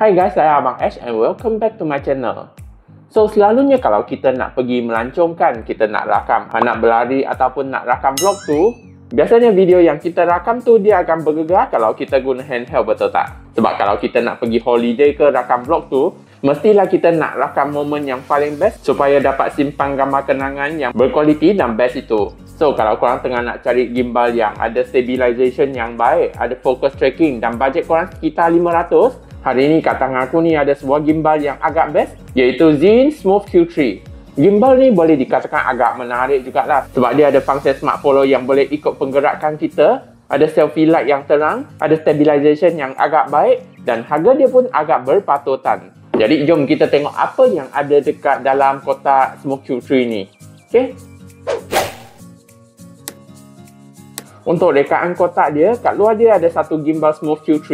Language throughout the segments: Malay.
Hai guys, saya Abang Ash and welcome back to my channel. So, selalunya kalau kita nak pergi melancongkan, kita nak rakam, nak berlari ataupun nak rakam vlog tu, biasanya video yang kita rakam tu dia akan bergegar kalau kita guna handheld, betul tak? Sebab kalau kita nak pergi holiday ke rakam vlog tu, mestilah kita nak rakam momen yang paling best supaya dapat simpan gambar kenangan yang berkualiti dan best itu. So, kalau korang tengah nak cari gimbal yang ada stabilization yang baik, ada focus tracking dan bajet korang sekitar 500, hari ni kat tangan aku ni ada sebuah gimbal yang agak best, iaitu Zhiyun Smooth-Q3. Gimbal ni boleh dikatakan agak menarik jugalah sebab dia ada fungsi smart follow yang boleh ikut penggerakan kita, ada selfie light yang terang, ada stabilization yang agak baik dan harga dia pun agak berpatutan. Jadi jom kita tengok apa yang ada dekat dalam kotak Smooth-Q3 ni. Okay? Untuk rekaan kotak dia, kat luar dia ada satu gimbal Smooth-Q3.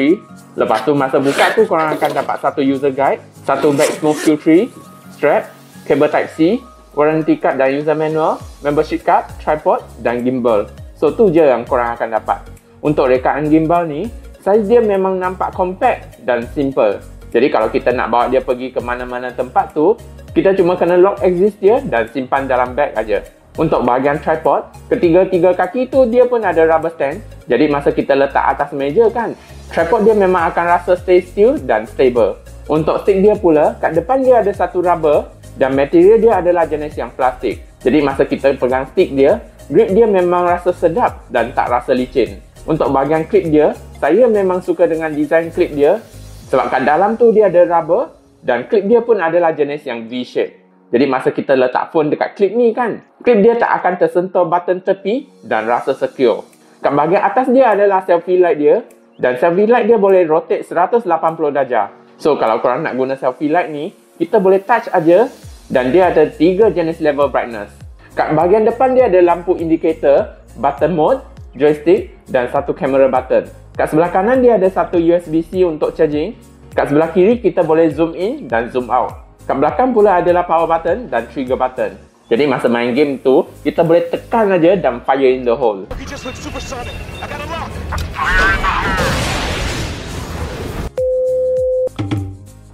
Lepas tu masa buka tu korang akan dapat satu user guide, satu bag Smooth-Q3, strap, kabel Type-C, warranty card dan user manual, membership card, tripod dan gimbal. So tu je yang korang akan dapat. Untuk rekaan gimbal ni, saiz dia memang nampak compact dan simple. Jadi kalau kita nak bawa dia pergi ke mana-mana tempat tu, kita cuma kena lock exist dia dan simpan dalam bag aja. Untuk bahagian tripod, ketiga-tiga kaki tu dia pun ada rubber stand. Jadi masa kita letak atas meja kan, tripod dia memang akan rasa stay still dan stable. Untuk stick dia pula, kat depan dia ada satu rubber dan material dia adalah jenis yang plastik. Jadi masa kita pegang stick dia, grip dia memang rasa sedap dan tak rasa licin. Untuk bahagian clip dia, saya memang suka dengan design clip dia sebab kat dalam tu dia ada rubber dan clip dia pun adalah jenis yang V-shape. Jadi masa kita letak phone dekat clip ni kan, clip dia tak akan tersentuh button tepi dan rasa secure. Kat bahagian atas dia adalah selfie light dia dan selfie light dia boleh rotate 180 darjah. So kalau korang nak guna selfie light ni, kita boleh touch aja dan dia ada 3 jenis level brightness. Kat bahagian depan dia ada lampu indicator, button mode, joystick dan satu kamera button. Kat sebelah kanan dia ada satu USB-C untuk charging. Kat sebelah kiri kita boleh zoom in dan zoom out. Kat belakang pula adalah power button dan trigger button. Jadi masa main game tu, kita boleh tekan aja dan fire in the hole.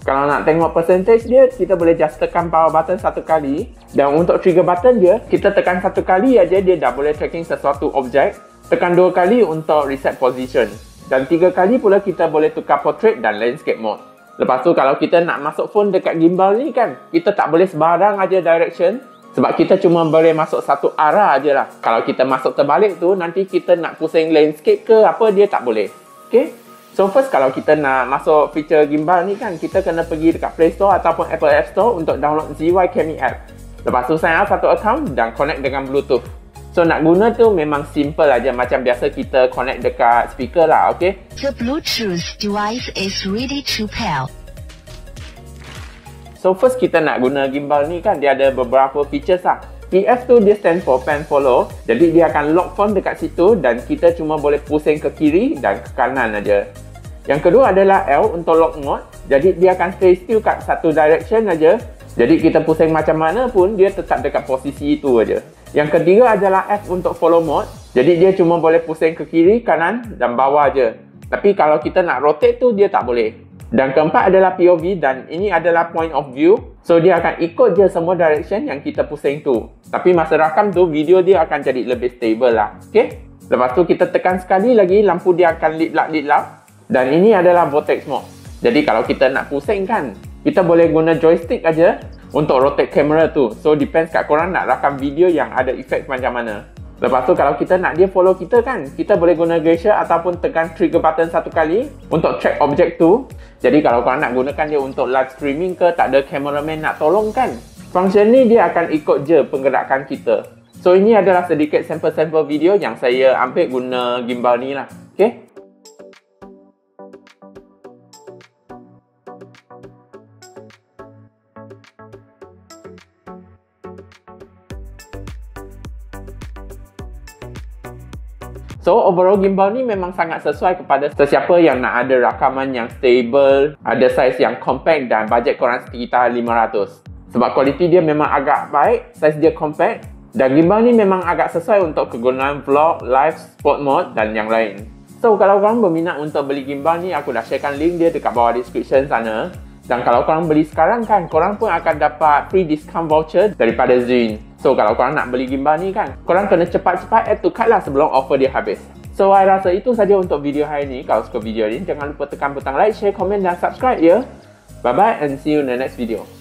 Kalau nak tengok percentage dia, kita boleh just tekan power button satu kali. Dan untuk trigger button dia, kita tekan satu kali aja dia dah boleh tracking sesuatu objek. Tekan 2 kali untuk reset position. Dan 3 kali pula kita boleh tukar portrait dan landscape mode. Lepas tu kalau kita nak masuk phone dekat gimbal ni kan, kita tak boleh sebarang aja direction. Sebab kita cuma boleh masuk satu arah aje lah. Kalau kita masuk terbalik tu, nanti kita nak pusing landscape ke apa, dia tak boleh. Okay? So first kalau kita nak masuk feature gimbal ni kan, kita kena pergi dekat Play Store ataupun Apple App Store untuk download JNT App. Lepas tu sign up satu account dan connect dengan Bluetooth. So nak guna tu memang simple aja, macam biasa kita connect dekat speaker lah, okay? The Bluetooth device is ready to pair. So first kita nak guna gimbal ni kan, dia ada beberapa features lah. PF tu dia stand for pan follow, jadi dia akan lock phone dekat situ dan kita cuma boleh pusing ke kiri dan ke kanan aja. Yang kedua adalah L untuk lock mode, jadi dia akan stay still kat satu direction aja. Jadi kita pusing macam mana pun dia tetap dekat posisi itu aja. Yang ketiga adalah F untuk follow mode, jadi dia cuma boleh pusing ke kiri, kanan dan bawah aja. Tapi kalau kita nak rotate tu dia tak boleh. Dan keempat adalah POV dan ini adalah point of view. So dia akan ikut je semua direction yang kita pusing tu. Tapi masa rakam tu video dia akan jadi lebih stable lah. Okay? Lepas tu kita tekan sekali lagi, lampu dia akan lit lap. Dan ini adalah vortex mode. Jadi kalau kita nak pusing kan, kita boleh guna joystick aja untuk rotate kamera tu. So depends kat korang nak rakam video yang ada efek macam mana. Lepas tu kalau kita nak dia follow kita kan, kita boleh guna gesture ataupun tekan trigger button satu kali untuk track objek tu. Jadi kalau korang nak gunakan dia untuk live streaming ke, tak ada cameraman nak tolong kan, function ni dia akan ikut je penggerakan kita. So ini adalah sedikit sampel-sampel video yang saya ambil guna gimbal ni lah. Okay? So overall gimbal ni memang sangat sesuai kepada sesiapa yang nak ada rakaman yang stable, ada saiz yang compact dan bajet korang sekitar 500. Sebab kualiti dia memang agak baik, saiz dia compact dan gimbal ni memang agak sesuai untuk kegunaan vlog, live, sport mode dan yang lain. So So kalau korang berminat untuk beli gimbal ni, aku dah sharekan link dia dekat bawah description sana. Dan kalau korang beli sekarang kan, korang pun akan dapat free discount voucher daripada Zhiyun. So kalau korang nak beli gimbal ni kan, korang kena cepat-cepat add to cart lah sebelum offer dia habis. So I rasa itu saja untuk video hari ni. Kalau suka video ni, jangan lupa tekan butang like, share, komen dan subscribe ya. Bye bye and see you in the next video.